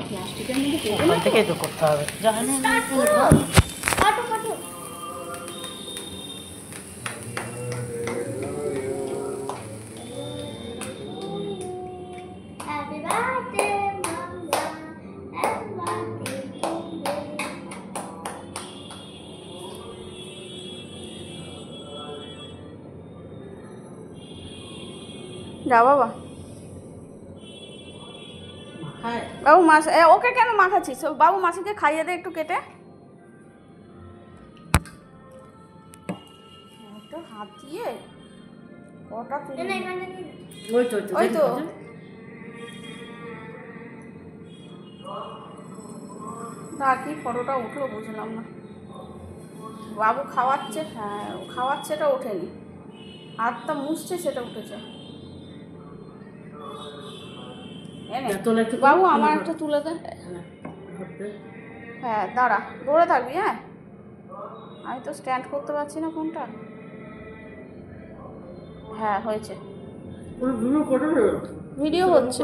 প্লাস্টিকের মধ্যে ওখান থেকেই তো করতে হবে জানি না কাটো কাটো happy birthday mamma happy birthday যা বাবা বাবু মাছ ওকে কেন মাখাচ্ছিস বাবু মাছকে খাইয়ে দে একটু কেটে একটু হাত দিয়ে কটা ওই তো কি ফটোটা উঠলো বুঝলাম না বাবু খাওয়াচ্ছে হ্যাঁ খাওয়াচ্ছে এটা ওঠেনি হাতটা মুছছে সেটা উঠেছে বাবু আমার একটা তুলে দে হ্যাঁ দাঁড়া দৌড়ে থাকবি হ্যাঁ আমি তো স্ট্যান্ড করতে পারছি না ফোনটা হ্যাঁ হয়েছে ভিডিও হচ্ছে